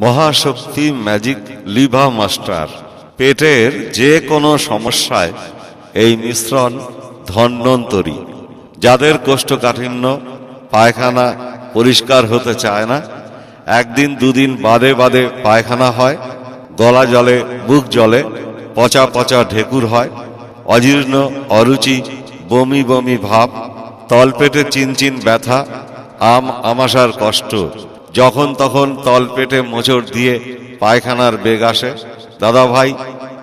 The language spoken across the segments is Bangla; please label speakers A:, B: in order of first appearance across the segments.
A: মহাশক্তি ম্যাজিক লিভা মাস্টার। পেটের যে কোনো সমস্যায় এই মিশ্রণ ধন্বন্তরী। যাদের কোষ্ঠকাঠিন্য, পায়খানা পরিষ্কার হতে চায় না, একদিন দুদিন বাদে বাদে পায়খানা হয়, গলা জলে, বুক জলে, পচা পচা ঢেকুর হয়, অজীর্ণ, অরুচি, বমি বমি ভাব, তলপেটে চিনচিন ব্যথা, আমাশার কষ্ট, যখন তখন তলপেটে মোচড় দিয়ে পায়খানার বেগ আসে। দাদা ভাই,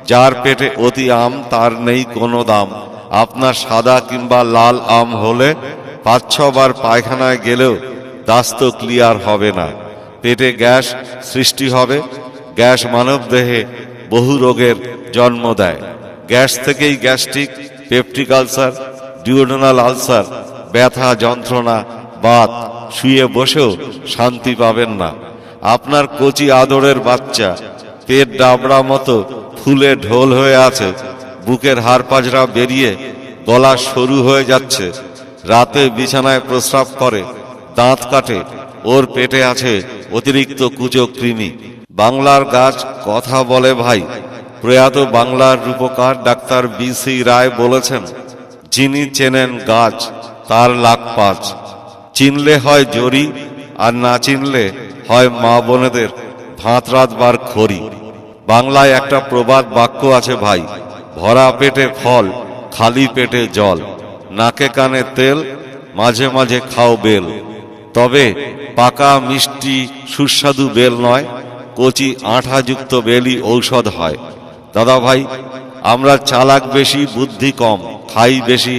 A: যার পেটে অতি আম তার নেই কোনো দাম। আপনার সাদা কিংবা লাল আম হলে ৫-৬ বার পায়খানায় গেলেও দাস্ত ক্লিয়ার হবে না। পেটে গ্যাস সৃষ্টি হবে। গ্যাস মানব দেহে বহু রোগের জন্ম দেয়। গ্যাস থেকেই gastric, peptic ulcer, duodenal ulcer, ব্যথা যন্ত্রণা, বাত, শুয়ে বসেও শান্তি পাবেন না। আপনার কচি আদরের বাচ্চা পেট ডাবড়া মতো ফুলে ঢোল হয়ে আছে, বুকের হাড় পাজরা বেরিয়ে গলা সরু হয়ে যাচ্ছে, রাতে বিছানায় প্রস্রাব করে, দাঁত কাটে, ওর পেটে আছে অতিরিক্ত কুচো কৃমি। বাংলার গাছ কথা বলে ভাই। প্রয়াত বাংলার রূপকার ডাক্তার বি.সি. রায় বলেছেন, যিনি চেনেন গাছ তার লাখ পাঁচ। চিনলে হয় জরি, আর না চিনলে হয় মা বোনেদের ভাত রাত বার খড়ি। বাংলায় একটা প্রবাদ বাক্য আছে ভাই, ভরা পেটে ফল, খালি পেটে জল, নাকে কানে তেল, মাঝে মাঝে খাও বেল। তবে পাকা মিষ্টি সুস্বাদু বেল নয়, কচি আঠাযুক্ত বেলই ঔষধ হয়। দাদা ভাই, আমরা চালাক বেশি, বুদ্ধি কম, খাই বেশি,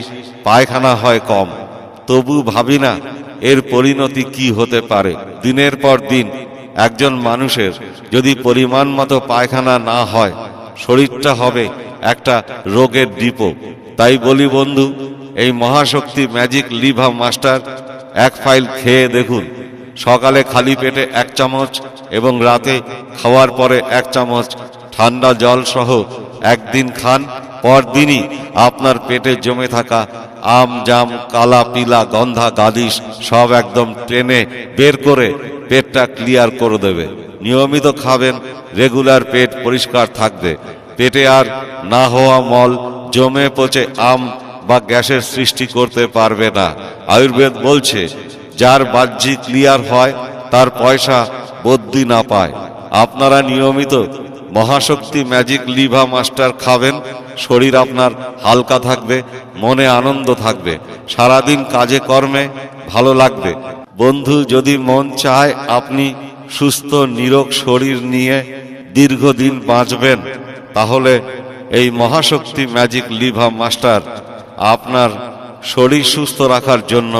A: পায়খানা হয় কম, তবু ভাবি না এর পরিণতি কি হতে পারে। দিনের পর দিন একজন মানুষের যদি পরিমাণ মতো পায়খানা না হয়, শরীরটা হবে একটা রোগের ডিপো। তাই বলি বন্ধু, এই মহাশক্তি ম্যাজিক লিভা মাস্টার এক ফাইল খেয়ে দেখুন। সকালে খালি পেটে 1 চামচ এবং রাতে খাওয়ার পরে 1 চামচ ঠান্ডা জল সহ একদিন খান। পরদিনই আপনার পেটে জমে থাকা আম, জাম, কালা পিলা, গন্ধা, গাদিস সব একদম টেনে বের করে পেটটা ক্লিয়ার করে দেবে। নিয়মিত খাবেন, রেগুলার পেট পরিষ্কার থাকবে। পেটে আর না হওয়া মল জমে পচে আম বা গ্যাসের সৃষ্টি করতে পারবে না। আয়ুর্বেদ বলছে, যার বাহ্যিক ক্লিয়ার হয় তার পয়সা বদ্যি না পায়। আপনারা নিয়মিত মহাশক্তি ম্যাজিক লিভা মাস্টার খাবেন, শরীর আপনার হালকা থাকবে, মনে আনন্দ থাকবে, সারাদিন কাজে কর্মে ভালো লাগবে। বন্ধু, যদি মন চায় আপনি সুস্থ নিরোগ শরীর নিয়ে দীর্ঘদিন বাঁচবেন, তাহলে এই মহাশক্তি ম্যাজিক লিভা মাস্টার আপনার শরীর সুস্থ রাখার জন্য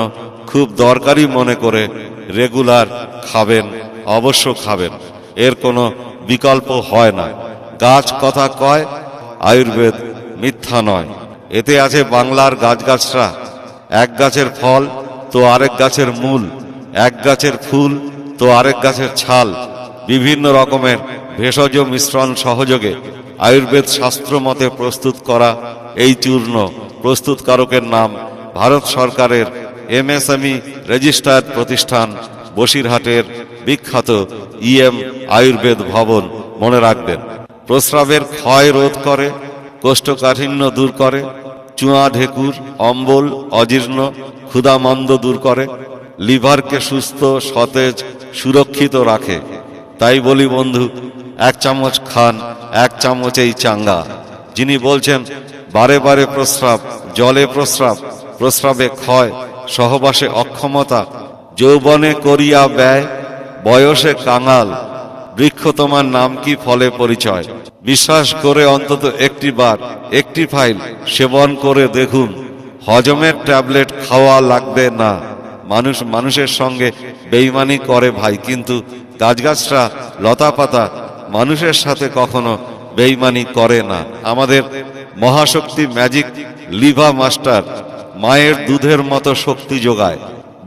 A: খুব দরকারি মনে করে রেগুলার খাবেন, অবশ্য খাবেন। এর কোনো বিকল্প হয় না। গাছ কথা কয়, আয়ুর্বেদ মিথ্যা নয়। এতে আছে বাংলার গাছগাছরা। এক গাছের ফল তো আরেক গাছের মূল, এক গাছের ফুল তো আরেক গাছের ছাল, বিভিন্ন রকমের ভেষজ মিশ্রণ সহযোগে আয়ুর্বেদ শাস্ত্র মতে প্রস্তুত করা এই চূর্ণ। প্রস্তুতকারকের নাম ভারত সরকারের MSME রেজিস্টার্ড প্রতিষ্ঠান বসিরহাটের বিখ্যাত EM আয়ুর্বেদ ভবন। মনে রাখবেন, প্রস্রাবের ক্ষয় রোধ করে, কোষ্ঠকাঠিন্য দূর করে, চুয়া ঢেকুর, অম্বল, অজীর্ণ, ক্ষুধামন্দ দূর করে, লিভারকে সুস্থ, সতেজ, সুরক্ষিত রাখে। তাই বলি বন্ধু, 1 চামচ খান, 1 চামচেই চাঙ্গা। যিনি বলছেন বারে বারে প্রস্রাব, জলে প্রস্রাব, প্রস্রাবে ক্ষয়, সহবাসে অক্ষমতা, যৌবনে করিয়া ব্যয়, বয়সে কাঙাল, বৃক্ষ তোমার নাম কি, ফলে পরিচয়। বিশ্বাস করে অন্তত একটি বার, একটি ফাইল সেবন করে দেখুন। হজমের ট্যাবলেট খাওয়া লাগবে না। মানুষ মানুষের সঙ্গে বেইমানি করে ভাই, কিন্তু গাছগাছরা, লতাপাতা মানুষের সাথে কখনো বেইমানি করে না। আমাদের মহাশক্তি ম্যাজিক লিভা মাস্টার মায়ের দুধের মতো শক্তি যোগায়।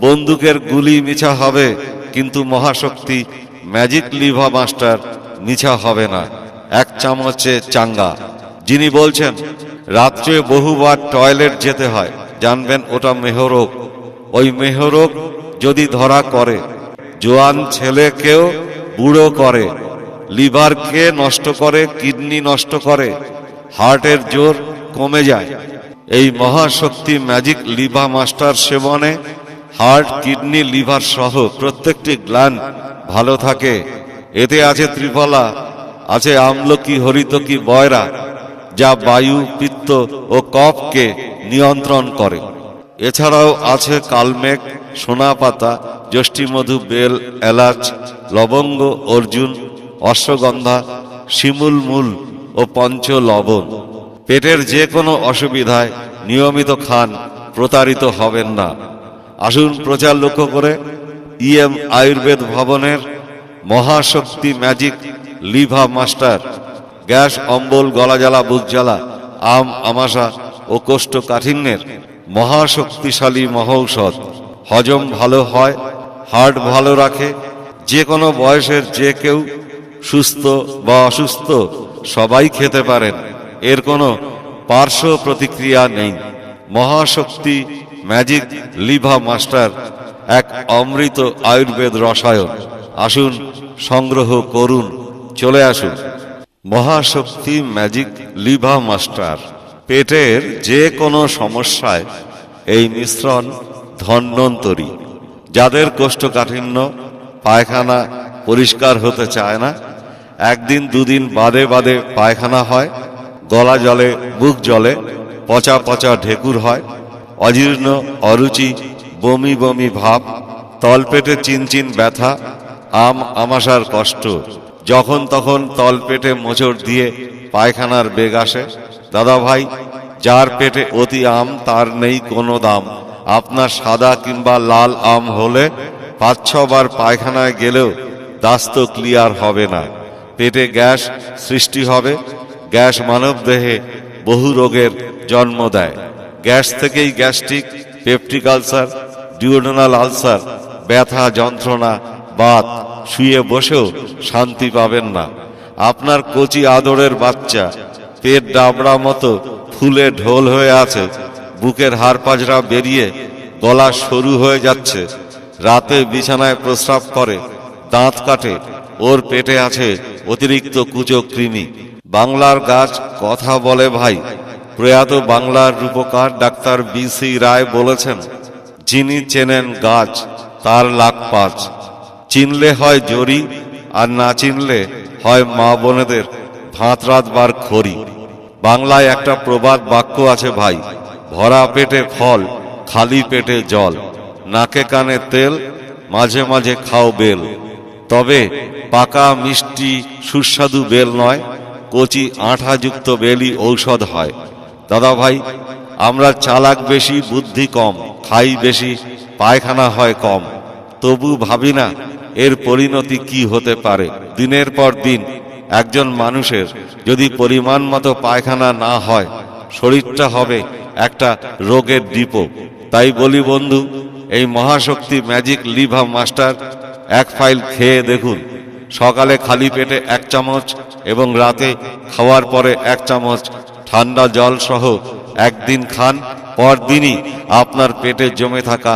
A: বন্দুকের গুলি মিছা হবে, কিন্তু মহাশক্তি ম্যাজিক লিভা মাস্টার মিছা হবে না। 1 চামচে চাঙ্গা। যিনি বলছেন রাত্রে বহুবার টয়লেট যেতে হয়, জানবেন ওটা মেহরোগ। ওই মেহরোগ যদি ধরা করে, জোয়ান ছেলেকেও বুড়ো করে, লিভারকে নষ্ট করে, কিডনি নষ্ট করে, হার্টের জোর কমে যায়। এই মহাশক্তি ম্যাজিক লিভা মাস্টার সেবনে হার্ট, কিডনি, লিভার সহ প্রত্যেকটি গ্ল্যান্ড ভালো থাকে। এতে আছে ত্রিফলা, আছে আমলকি, হরিতকি, বয়রা, যা বায়ু, পিত্ত ও কফকে নিয়ন্ত্রণ করে। এছাড়াও আছে কালমেঘ, সোনাপাতা, যষ্টিমধু, বেল, এলাচ, লবঙ্গ, অর্জুন, অশ্বগন্ধা, শিমুল মূল ও পঞ্চ লবণ। পেটের যে কোনো অসুবিধায় নিয়মিত খান, প্রতারিত হবেন না। আসুন প্রচার লক্ষ্য করে ইএম আয়ুর্বেদ ভবনের মহাশক্তি ম্যাজিক লিভা মাস্টার গ্যাস, অম্বল, গলা জ্বালা, বুক জ্বালা, আমাশা ও কোষ্ঠকাঠিন্যের মহাশক্তিশালী মহৌষধ। হজম ভালো হয়, হার্ট ভালো রাখে। যে কোনো বয়সের যে কেউ, সুস্থ বা অসুস্থ, সবাই খেতে পারেন। এর কোনো পার্শ্ব প্রতিক্রিয়া নেই। মহাশক্তি ম্যাজিক লিভা মাস্টার এক অমৃত আয়ুর্বেদ রসায়ন। আসুন সংগ্রহ করুন, চলে আসুন। মহাশক্তি ম্যাজিক লিভা মাস্টার পেটের যে কোনো সমস্যায় এই মিশ্রণ ধন্বন্তরী। যাদের কোষ্ঠকাঠিন্য, পায়খানা পরিষ্কার হতে চায় না, একদিন দুদিন বাদে বাদে পায়খানা হয়, গলা জলে, বুক জলে, পচা পচা ঢেকুর হয়, অজীর্ণ, অরুচি, বমি বমি ভাব, তলপেটে চিনচিন ব্যথা, আমাশার কষ্ট, যখন তখন তলপেটে মোচড় দিয়ে পায়খানার বেগ আসে। দাদা ভাই, যার পেটে অতি আম তার নেই কোনো দাম। আপনার সাদা কিংবা লাল আম হলে 5-6 বার পায়খানায় গেলেও দাস্ত ক্লিয়ার হবে না। পেটে গ্যাস সৃষ্টি হবে। গ্যাস মানব দেহে বহু রোগের জন্ম দেয়। গ্যাস থেকেই gastric, peptic ulcer, duodenal ulcer, ব্যথা, যন্ত্রণা, বাত, শুয়ে বসেও শান্তি পাবেন না। আপনার কচি আদরের বাচ্চা পেট ডাবড়া মতো ফুলে ঢোল হয়ে আছে, বুকের হাড় পাজরা বেরিয়ে গলা সরু হয়ে যাচ্ছে, রাতে বিছানায় প্রস্রাব করে, দাঁত কাটে, ওর পেটে আছে অতিরিক্ত কুচো কৃমি। বাংলার গাছ কথা বলে ভাই। প্রয়াত বাংলার রূপকার ডাক্তার BC রায় বলেছেন, যিনি চেনেন গাছ তার লাখ পাঁচ। চিনলে হয় জরি, আর না চিনলে হয় মা বোনেদের ভাত রাত বার খড়ি। বাংলায় একটা প্রবাদ বাক্য আছে ভাই, ভরা পেটে ফল, খালি পেটে জল, নাকে কানে তেল, মাঝে মাঝে খাও বেল। তবে পাকা মিষ্টি সুস্বাদু বেল নয়, কচি আঠাযুক্ত বেলই ঔষধ হয়। দাদা ভাই, আমরা চালাক বেশি, বুদ্ধি কম, খাই বেশি, পায়খানা হয় কম, তবু ভাবি না এর পরিণতি কি হতে পারে। দিনের পর দিন একজন মানুষের যদি পরিমাণ মতো পায়খানা না হয়, শরীরটা হবে একটা রোগের ডিপো। তাই বলি বন্ধু, এই মহাশক্তি ম্যাজিক লিভা মাস্টার এক ফাইল খেয়ে দেখুন। সকালে খালি পেটে 1 চামচ এবং রাতে খাওয়ার পরে 1 চামচ ঠান্ডা জল সহ একদিন খান। পরদিনই আপনার পেটে জমে থাকা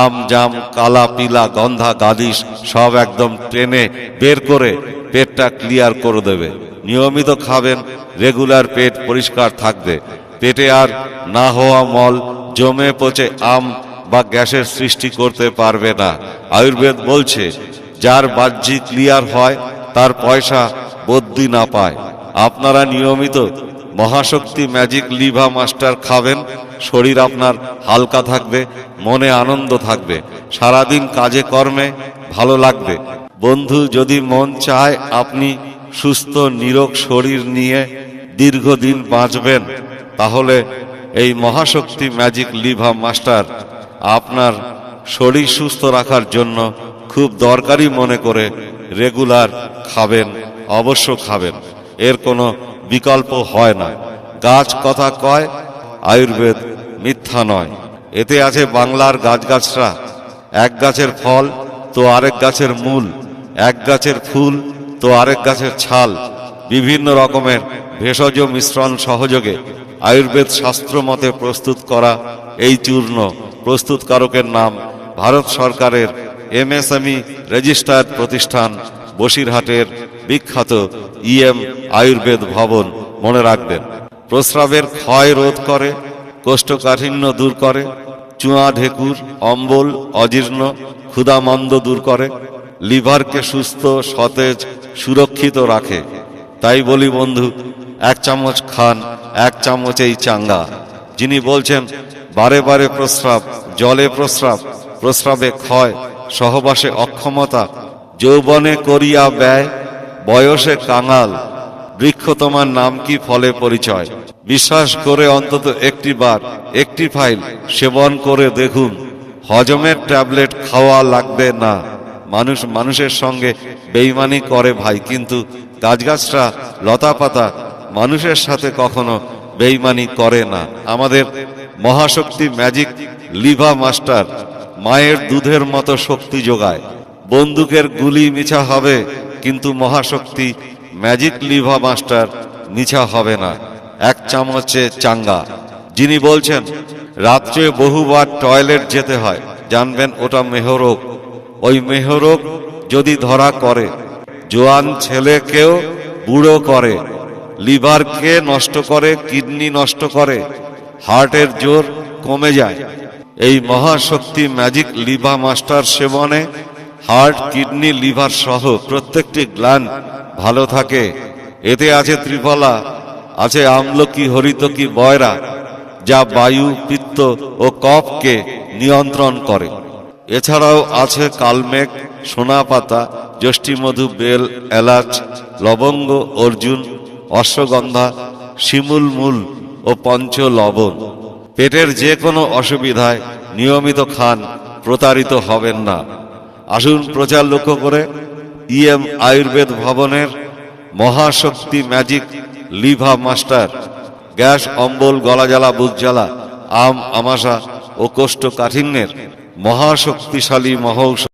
A: আম, জাম, কালা, পিলা, গন্ধা, গাদিস সব একদম টেনে বের করে পেটটা ক্লিয়ার করে দেবে। নিয়মিত খাবেন, রেগুলার পেট পরিষ্কার থাকবে। পেটে আর না হওয়া মল জমে পচে আম বা গ্যাসের সৃষ্টি করতে পারবে না। আয়ুর্বেদ বলছে, যার বাহ্যিক ক্লিয়ার হয় তার পয়সা বদ্যি না পায়। আপনারা নিয়মিত মহাশক্তি ম্যাজিক লিভা মাস্টার খাবেন, শরীর আপনার হালকা থাকবে, মনে আনন্দ থাকবে, সারাদিন কাজে কর্মে ভালো লাগবে। বন্ধু, যদি মন চায় আপনি সুস্থ নিরোগ শরীর নিয়ে দীর্ঘদিন বাঁচবেন, তাহলে এই মহাশক্তি ম্যাজিক লিভা মাস্টার আপনার শরীর সুস্থ রাখার জন্য খুব দরকারি মনে করে রেগুলার খাবেন, অবশ্য খাবেন। এর কোনো বিকল্প হয় না। গাছ কথা কয়, আয়ুর্বেদ মিথ্যা নয়। এতে আছে বাংলার গাছগাছরা। এক গাছের ফল তো আরেক গাছের মূল, এক গাছের ফুল তো আরেক গাছের ছাল, বিভিন্ন রকমের ভেষজ মিশ্রণ সহযোগে আয়ুর্বেদ শাস্ত্র মতে প্রস্তুত করা এই চূর্ণ। প্রস্তুতকারকের নাম ভারত সরকারের MSME রেজিস্টার্ড প্রতিষ্ঠান বসিরহাটের বিখ্যাত ইএম আয়ুর্বেদ ভবন মনে রাখবেন। প্রস্রাবের ক্ষয় রোধ করে, কোষ্ঠকাঠিন্য দূর করে, চুয়া ঢেকুর, অম্বল, অজীর্ণ, ক্ষুধামন্দ দূর করে, লিভারকে সুস্থ, সতেজ, সুরক্ষিত রাখে। তাই বলি বন্ধু, 1 চামচ খান, 1 চামচেই চাঙ্গা। যিনি বলছেন বারে বারে প্রস্রাব, জলে প্রস্রাব, প্রস্রাবে ক্ষয়, সহবাসে অক্ষমতা, যৌবনে করিয়া ব্যয়, বয়সে কাঙাল, বৃক্ষ তোমার নাম কি, ফলে পরিচয়। বিশ্বাস করে অন্তত একটি বার, একটি ফাইল সেবন করে দেখুন। হজমের ট্যাবলেট খাওয়া লাগবে না। মানুষ মানুষের সঙ্গে বেইমানি করে ভাই, কিন্তু গাছগাছরা, লতাপাতা মানুষের সাথে কখনো বেইমানি করে না। আমাদের মহাশক্তি ম্যাজিক লিভা মাস্টার মায়ের দুধের মতো শক্তি যোগায়। বন্দুকের গুলি মিছা হবে, কিন্তু মহাশক্তি ম্যাজিক লিভা মাস্টার মিছা হবে না। 1 চামচে চাঙ্গা। যিনি বলছেন রাত্রে বহুবার টয়লেট যেতে হয়, জানবেন ওটা মেহরোগ। ওই মেহরোগ যদি ধরা করে, জোয়ান ছেলেকেও বুড়ো করে, লিভারকে নষ্ট করে, কিডনি নষ্ট করে, হার্টের জোর কমে যায়। এই মহাশক্তি ম্যাজিক লিভা মাস্টার সেবনে হার্ট, কিডনি, লিভার সহ প্রত্যেকটি গ্ল্যান্ড ভালো থাকে। এতে আছে ত্রিফলা, আছে আমলকি, হরিতকি, বয়রা, যা বায়ু, পিত্ত ও কফকে নিয়ন্ত্রণ করে। এছাড়াও আছে কালমেঘ, সোনাপাতা, যষ্টিমধু, বেল, এলাচ, লবঙ্গ, অর্জুন, অশ্বগন্ধা, শিমুল মূল ও পঞ্চ লবণ। পেটের যে কোনো অসুবিধায় নিয়মিত খান, প্রতারিত হবেন না। আসুন প্রচার লক্ষ্য করে ইএম আয়ুর্বেদ ভবনের মহাশক্তি ম্যাজিক লিভা মাস্টার গ্যাস, অম্বল, গলা জ্বালা, বুক জ্বালা, আমাশা ও কোষ্ঠকাঠিন্যের মহাশক্তিশালী মহৌষধ।